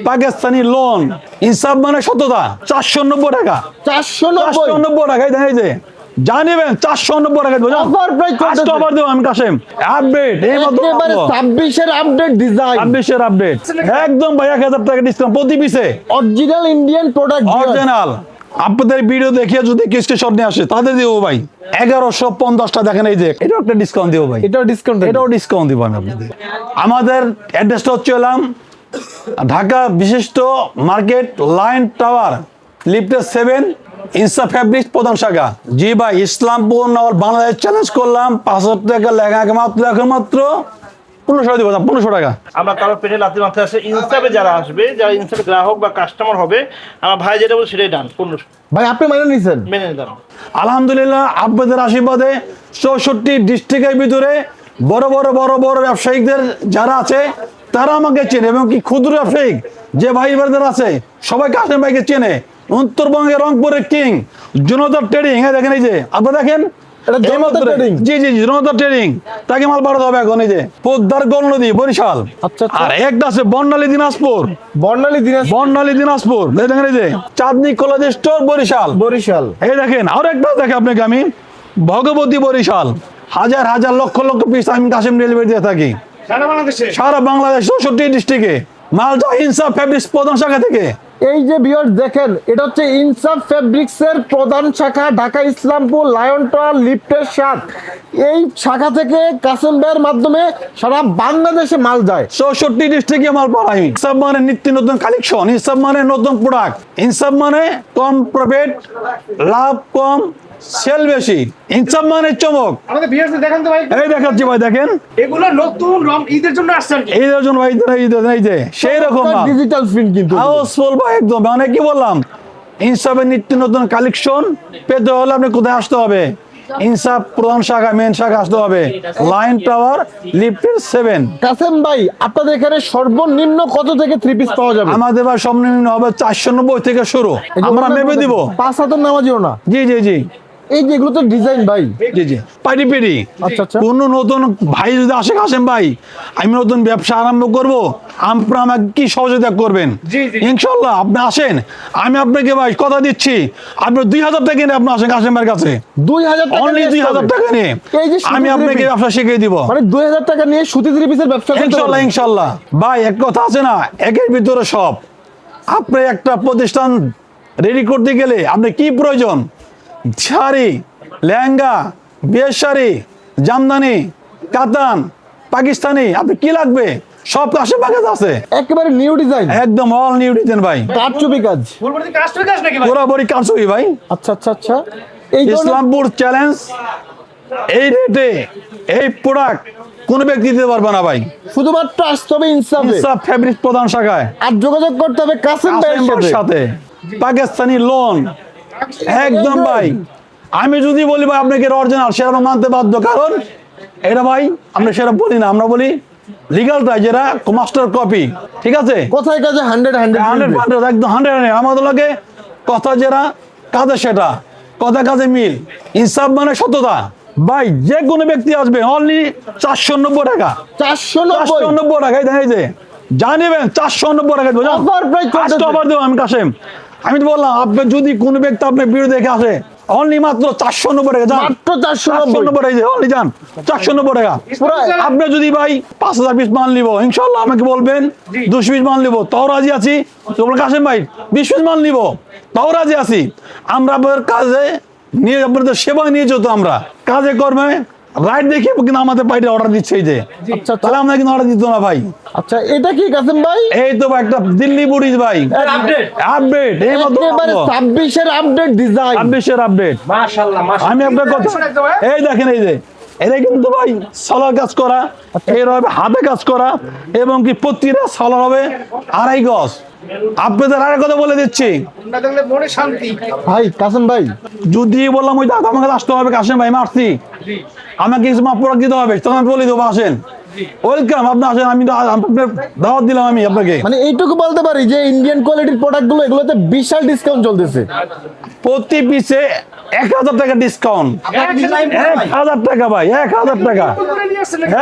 Pakistani loan ইনসাফ মানে সততা 490 টাকা 490 টাকায় দেয় যে জানিবেন 490 টাকা অফার দেব আমি কাশেম আপডেট এই মাত্র 26 এর আপডেট ডিজাইন 26 এর আপডেট একদম ভাই 1000 টাকা ডিসকাউন্ট প্রতি পিসে অরিজিনাল ইন্ডিয়ান প্রোডাক্ট অরিজিনাল আপনাদের ভিডিও দেখিয়ে যদি স্ক্রিনশট নিয়ে আসে তাদের দিব ভাই 1150 টা দেখেন এই যে এটাও একটা ডিসকাউন্ট দিব ভাই এটাও ডিসকাউন্ট দিব আমি আপনাদের আমাদের অ্যাড্রেসটা হচ্ছে ঢাকা বিশিষ্ট মার্কেট লাইন টাওয়ার লিফটের 7 ইনসাফ ফেব্রিক্স প্রধান শাখা জি ভাই ইসলামপুর নগর বাংলাদেশ চ্যালেঞ্জ করলাম 500 টাকা লেখা মাত্র 1500 দিব 1500 টাকা আমরা কারো পেটে লাথি মারতে আসে ইনসাফে যারা আসবে যারা ইনসাফে গ্রাহক বা কাস্টমার হবে আমার ভাই যেটা বলে সেটাই ডান 1500 ভাই আপনি মেনে নিছেন মেনে নেন আলহামদুলিল্লাহ আপনাদের আশীর্বাদে 64 ডিস্ট্রিক্টের ভিতরে বড় বড় ব্যবসায়িকদের যারা আছে তারা আমাকে চেনে এবং কি ক্ষুদ্র ব্যবসায়িক যে ভাই বোনদের আছে সবাই কাশেম ভাইকে চেনে উত্তরবঙ্গের রংপুরের কিং জনতা ট্রেডিং দেখেন এই যে আপনারা দেখেন জনতা ট্রেডিং তাকে মাল পাঠাতে হবে এখন এই যে পোদ্দার গোল নদী বরিশাল আর একটা আছে বর্ণালী দিনাজপুর দেখেন এই যে চাঁদনি কলেজ স্টোর বরিশাল এই দেখেন আর একটা দেখে আপনাকে আমি ভগবতী বরিশাল হাজার লক্ষ পিস আমি কাশেম ডেলিভারি দিয়ে থাকি সারা বাংলাদেশ 64 ডিস্ট্রিক্টে মাল যায় ইনসাফ ফেব্রিক্স প্রধান শাখা থেকে এই যে ভিউয়ার্স দেখেন এটা হচ্ছে ইনসাফ ফেব্রিক্স এর প্রধান শাখা ঢাকা ইসলামপুর লায়ন টাওয়ার লিফটের 7 এই শাখা থেকে কাসেম ভাইয়ের মাধ্যমে সারা বাংলাদেশে মাল যায় 64 ডিস্ট্রিক্টে মাল পাঠাই ইনসাফ মানে নিত্য নতুন কালেকশন ইনসাফ মানে নতুন প্রোডাক্ট ইনসাফ মানে কম প্রফিট লাভ কম সেল বেশি ইনসাফ মানে চমক আমাদের ভিউয়ার্স দেখেন তো ভাই এই দেখাচ্ছি ভাই দেখেন এগুলো নতুন রং ঈদের জন্য আসছে আর কি ঈদের জন্য ভাই ঈদের এই যে সেই রকম ডিজিটাল প্রিন্ট কিন্তু হাউসফুল ভাই একদম মানে কি বললাম ইনসাফের নিত্য নতুন কালেকশন পেতে হলে আপনি কোথায় আসতে হবে ইনসাফ প্রধান শাখা মেন শাখা আসতে হবে লাইন টাওয়ার লিফটের 7 কাসেম ভাই আপনাদের এখানে সর্বনিম্ন কত থেকে 3 পিস পাওয়া যাবে আমাদের ভাই সর্বনিম্ন হবে 490 থেকে শুরু আমরা মেপে দিব 5 হাতের নামাজিও না জি এই যেগুলো তো ডিজাইন ভাই জি পাইরি আচ্ছা কোন নতুন ভাই যদি আসে কাশেম ভাই আমি নতুন ব্যবসা আরম্ভ করব আপনারা আমাকে কি সহযোগিতা করবেন ইনশাআল্লাহ আপনি আসেন আমি আপনাকে ভাই কথা দিচ্ছি আপনি 2000 টাকা নিয়ে আপনি আসেন কাশেম ভাইয়ের কাছে 2000 টাকা অনলি 2000 টাকা নিয়ে আমি আপনাকে ব্যবসা শিখিয়ে দিব মানে 2000 টাকা নিয়ে সুতি 3 পিসের ব্যবসা করতে ইনশাআল্লাহ ভাই এক কথা আছে না একের ভিতরে সব আপনি একটা প্রতিষ্ঠান রেডি করতে গেলে আপনি কি প্রয়োজন শাড়ি লেহেঙ্গা বিয়ের শাড়ি জামদানি কাতান পাকিস্তানি আপনি কি লাগবে সব কাশেম ভাইয়ের কাছে আছে একেবারে নিউ ডিজাইন একদম অল নিউ ডিজাইন ভাই কারচুপি কাজ ফুলবড়ি কাস্টমার কাজ নাকি ভাই পুরোপুরি কারচুপি ভাই আচ্ছা এই ইসলামপুর চ্যালেঞ্জ এই রেটে এই প্রোডাক্ট কোন ব্যক্তি দিতে পারবে না ভাই শুধুমাত্র আসতে হবে ইনসাফ ফেব্রিক্স প্রধান শাখায় আর যোগাযোগ করতে হবে কাসেম ভাইয়ের সাথে পাকিস্তানি লোন একদম ভাই আমি যদি বলি ভাই আপনাকে অরিজিনাল সেটা মানতে বাধ্য কারণ এটা ভাই আমরা সেটা বলি না আমরা বলি লিগ্যালটা যেটা মাস্টার কপি ঠিক আছে কোথায় কাজে 100 একদম 100 আমাদের লাগে কথা যেটা কাজে সেটা কথা কাজে মিল ইনসাফ মানে সততা ভাই যে কোনো ব্যক্তি আসবে অনলি 490 টাকা 490 টাকায় দেয় যে জানিবেন 490 টাকা অফার দেব আমি কাশেম আমি তো বললাম আপনি যদি কোনো ব্যক্তি আপনার ভিডিও দেখে আসে অনলি মাত্র 490 টাকা যান মাত্র 490 টাকা অনলি যান 490 টাকা আপনি যদি ভাই 5000 পিস মাল নিব ইনশাআল্লাহ আমাকে বলবেন 200 পিস মাল নিব তাও রাজি আছি তো বল কাশেম ভাই 20 পিস মাল নিব তাও রাজি আছি আমরা আপনাদের কাজে নিয়ে আপনাদের সেবা নিয়ে যেত আমরা কাজে কর্মে রাইট দেখে কিন্তু আমাদের পাইতে অর্ডার দিচ্ছে এই যে আচ্ছা তাহলে আমরা কিন্তু অর্ডার দিত না ভাই আচ্ছা এটা কি কাসেম ভাই এই তো একটা দিল্লি বুড়িজ ভাই আপডেট এই মত একেবারে 26 এর আপডেট ডিজাইন 26 এর আপডেট মাশাআল্লাহ আমি আপনার কথা এই দেখেন এই যে এটা কিন্তু ভাই সলার কাজ করা এর হবে হাতে কাজ করা এবং কি প্রতিটা সলার হবে 2.5 গজ আপনাদের আরেক কথা বলে দিচ্ছি মনে শান্তি ভাই কাসেম ভাই যদি বললাম ওই দাদা আমাকে আসতে হবে কাশেম ভাই মারছি আমাকে কিছু মাপ পড়া দিতে হবে তখন আমি বলে দেবো আসেন ওয়েলকাম আপনি আসেন আমি আপনার দাওয়াত দিলাম আমি আপনাকে মানে এইটুকু বলতে পারি যে ইন্ডিয়ান কোয়ালিটির প্রোডাক্টগুলো এগুলোতে বিশাল ডিসকাউন্ট চলতেছে প্রতি পিসে 1000 টাকা ডিসকাউন্ট। 1000 টাকা ভাই, 1000 টাকা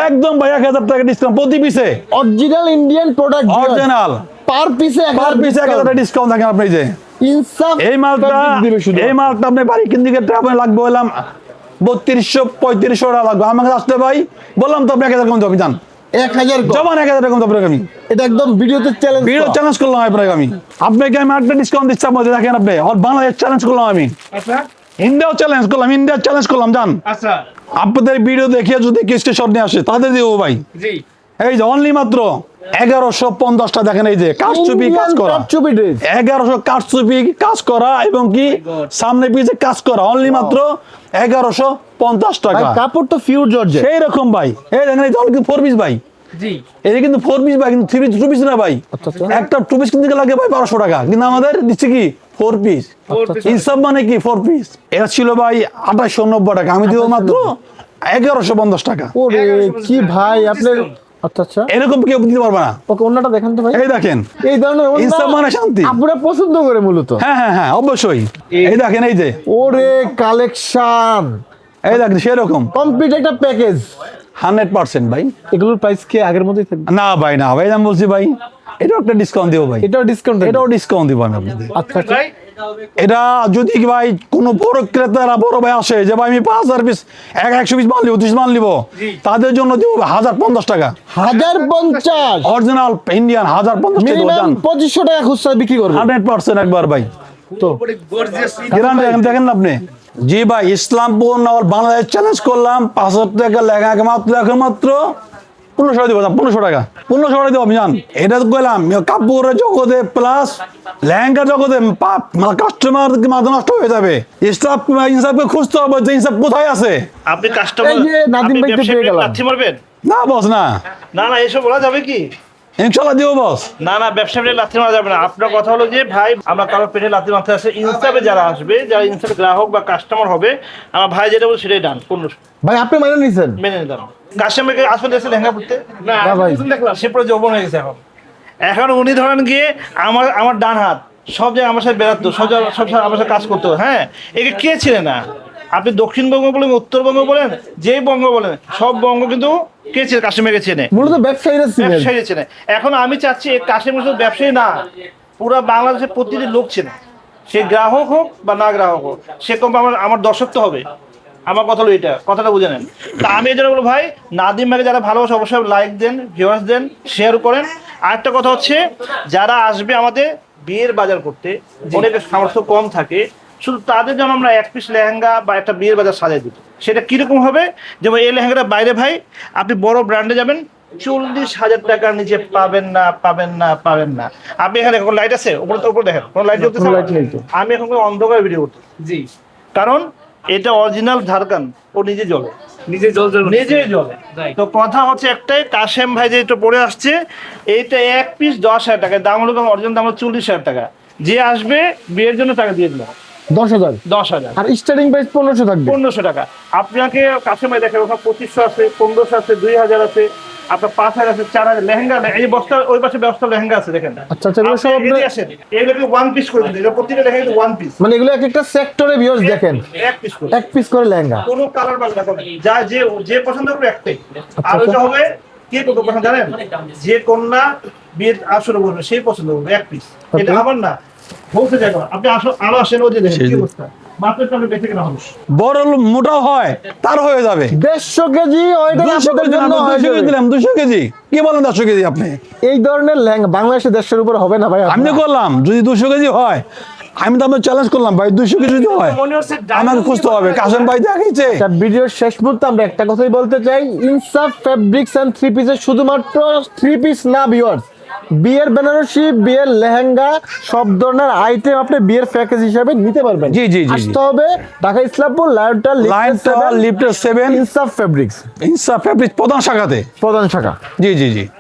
একদম ভাই, 1000 টাকা ডিসকাউন্ট প্রতি পিসে। Original Indian product, original pearl পিসে 1000 টাকা ডিসকাউন্ট থাকে আপনি যে ইনসাফ এই মালটা আপনি বাড়ি কিনতে গেলে আপনি লাগবে হলাম 3200-3500 টাকা লাগবে। আমাকে আসতে ভাই বললাম তো আপনি 1000 কম দেবো, জান 1000 জমান 1000 টাকা কম দেবো আমি। এটা একদম ভিডিওতে চ্যালেঞ্জ, ভিডিও চ্যালেঞ্জ করলাম আপনাকে আমি, আপনাকে আমি একটা ডিসকাউন্ট দিচ্ছি আপনাদের, দেখেন আপনি বাংলাদেশ চ্যালেঞ্জ করলাম আমি, আচ্ছা ইন্ডিয়াও চ্যালেঞ্জ করলাম, ইন্ডিয়া চ্যালেঞ্জ করলাম জান। আচ্ছা আপনাদের ভিডিও দেখিয়ে যদি স্ক্রিনশট নিয়ে আসে তাদের দেবো ভাই। জি এই যে অনলি মাত্র 1150 টা, দেখেন এই যে কারচুপি কাজ করা, 1100 কারচুপি কাজ করা এবং কি সামনে পিছে কাজ করা, অনলি মাত্র 1150 টাকা। কাপড় তো পিওর জর্জেট সেই রকম ভাই, এই দেখেন এই কিন্তু 4 পিস ভাই, জি এটা কিন্তু 4 পিস ভাই, কিন্তু 3 পিস 2 পিস না ভাই। একটা 2 পিস কিনতে লাগে ভাই 1200 টাকা, কিন্তু আমাদের দিচ্ছে কি 4 পিস। ইনসাফ মানে কি 4 পিস। এটা ছিল ভাই 2890 টাকা, আমি দিব মাত্র 1150 টাকা। ওরে কি ভাই আপনার, আচ্ছা আচ্ছা এরকম কেউ দিতে পারবে না। ওকে অন্যটা দেখেন তো ভাই, এই দেখেন এই ধরনের ইনসাফ মানে শান্তি। আপনারা পছন্দ করে মূলত। হ্যাঁ হ্যাঁ হ্যাঁ অবশ্যই, এই দেখেন এই যে, ওরে কালেকশন, এই দেখেন সেরকম কমপ্লিট একটা প্যাকেজ। 100% ভাই। এগুলোর প্রাইস কি আগের মতোই থাকবে? না ভাই, না ভাই, আমি বলছি ভাই এটাও একটা ডিসকাউন্ট দিব ভাই, এটাও ডিসকাউন্ট, এটাও ডিসকাউন্ট দিব আমি আপনাদের। আচ্ছা আচ্ছা ভাই এটা যদি কি ভাই কোনো বড় ক্রেতারা বড় ভাই আসে যে ভাই আমি 5000 পিস 100 পিস মাল নিব, 200 মাল নিব, তাদের জন্য দিব 1050 টাকা 1050, অরিজিনাল ইন্ডিয়ান 1050 টাকা মিনিমাম দাম, 2500 টাকা খুচরা বিক্রি করবে 100% একবার ভাই। তো গ্যারান্টি দেখেন না আপনি। জি ভাই, ইসলামপুর নগর বাংলাদেশ চ্যালেঞ্জ করলাম, 5000 টাকা লেখা মাত্র 1500 দিব, 1500 টাকা 1500 টাকা দিব আমি জান। এটা তো কইলাম কাপড়ের জগতে প্লাস লেহেঙ্গার জগতে কাস্টমার মাথা নষ্ট হয়ে যাবে। স্টাফ ইনসাফকে খুঁজতে হবে যে ইনসাফ কোথায় আছে। আপনি কাস্টমার, এই যে নাদিম ভাই তো পেয়ে গেলাম। লাথি মারবেন? না বস না, না না এসব বলা যাবে কি? ইনশাল্লাহ দিব বস। না না ব্যবসা পেটে লাথি মারা যাবে না। আপনার কথা হলো যে ভাই আমরা কারোর পেটে লাথি মারতে আসে, ইনসাফে যারা আসবে, যারা ইনসাফে গ্রাহক বা কাস্টমার হবে, আমার ভাই যেটা বলছে সেটাই ডান। 1500 ভাই আপনি মানে নিছেন? মেনে নিলাম। কাস্টমারকে আসলে এসে লেহেঙ্গা পড়তে না ভাই। দেখলাম সে পুরো যৌবন হয়ে গেছে এখন। এখন উনি ধরেন গিয়ে আমার ডান হাত সব জায়গায় আমার সাথে বেড়াতো, সব জায়গায় আমার সাথে কাজ করতো। হ্যাঁ, একে কে ছিলেন না? আপনি দক্ষিণবঙ্গ বলেন, উত্তরবঙ্গ বলেন, যেই বঙ্গ বলেন, সব বঙ্গ কিন্তু কে চেনে? কাশ্মীরকে চেনে, মূলত ব্যবসায়ীরা ছিলেন। ব্যবসায়ী চেনে। এখন আমি চাচ্ছি এই কাশ্মীর শুধু ব্যবসায়ী না, পুরো বাংলাদেশের প্রতিটি লোক চেনে, সে গ্রাহক হোক বা না গ্রাহক হোক, সে কম আমার দর্শক তো হবে। আমার কথা হলো এটা, কথাটা বুঝে নেন। তা আমি এই জন্য বলবো ভাই, নাদিম ভাইকে যারা ভালোবাসে অবশ্যই লাইক দেন, ভিউয়ার্স দেন, শেয়ার করেন। আরেকটা কথা হচ্ছে, যারা আসবে আমাদের বিয়ের বাজার করতে, অনেকের সামর্থ্য কম থাকে, শুধু তাদের জন্য আমরা 1 পিস লেহেঙ্গা বা একটা বিয়ের বাজার সাজাই দিব। সেটা কিরকম হবে? যেমন এই লেহেঙ্গাটা বাইরে ভাই আপনি বড় ব্র্যান্ডে যাবেন 40,000 টাকার নিচে পাবেন না, পাবেন না, পাবেন না। আপনি এখানে কোন লাইট আছে? উপরে দেখেন, কোন লাইট জ্বলতেছে? কোনো light নেই তো। আমি এখন কোনো অন্ধকার ভিডিও করতে, জি, কারণ এটা অরিজিনাল ধারকান, ও নিজে জ্বলে, নিজেই জ্বলে। তো কথা হচ্ছে একটাই, কাশেম ভাই যে এটা পরে আসছে, এইটা 1 পিস 10,000 টাকা দাম, হলো অরিজিনাল দাম হলো 40,000 টাকা। যে আসবে বিয়ের জন্য টাকা দিয়ে দিলাম 10,000, 10,000, আর স্টার্টিং প্রাইস 1500 থাকবে। 1500 টাকা। আপনাকে কাশেম ভাই দেখেন, ওখানে 2500 আছে, 1500 আছে, 2000 আছে, আপনার 5000 আছে, 4000 লেহেঙ্গা। এই বস্তা ওই পাশে ব্যবস্থা লেহেঙ্গা আছে, দেখেন। আচ্ছা আচ্ছা, এগুলো সব আপনি এদিকে আসেন, এগুলোকে 1 পিস করে দিন, এটা প্রত্যেকটা লেহেঙ্গা 1 পিস, মানে এগুলো এক একটা সেক্টরে ভিউয়ার্স দেখেন, 1 পিস করে, 1 পিস করে লেহেঙ্গা। কোনো কালার বাজনা করবে, যা যে পছন্দ করবে একটাই। আর ওটা হবে কে কত পছন্দ জানেন? যে কন্যা বিয়ের আসরে বলবে সেই পছন্দ করবে 1 পিস। এটা আমার না, বলতে যাই না। আপনি আরো আসেন, ওই যে দেখেন কি অবস্থা, মাত্র টাকা বেঁচে কেনা হবে। বড় মোটাও হয় তার হয়ে যাবে 150 কেজি ওইটা 200 আপনাদের কেজি, জন্য হয়ে 200 কেজি যাবে। দিলাম 200 কেজি, কি বলেন 200 কেজি আপনি? এই ধরনের লেহেঙ্গা বাংলাদেশে 150 উপর হবে না ভাই। আমি তো করলাম যদি 200 কেজি হয়, আমি তো আপনার চ্যালেঞ্জ করলাম ভাই 200 কেজি যদি হয় আমাকে খুঁজতে হবে। কাশেম ভাই দেখাইছে। ভিডিওর শেষ মুহূর্তে আমরা একটা কথাই বলতে চাই, ইনসাফ ফেব্রিক্স এন্ড 3 পিসের শুধুমাত্র 3 পিস না ভিউয়ার্স, বিয়ের বেনারসি, বিয়ের লেহেঙ্গা, সব ধরনের আইটেম আপনি বিয়ের প্যাকেজ হিসেবে নিতে পারবেন। জি, জি, জি, জি। আসতে হবে ঢাকা ইসলামপুর লায়নটাল লিফটের 7 ইনসাফ ফেব্রিক্স ইনসাফ ফেব্রিক্স প্রধান শাখাতে। প্রধান শাখা। জি জি জি।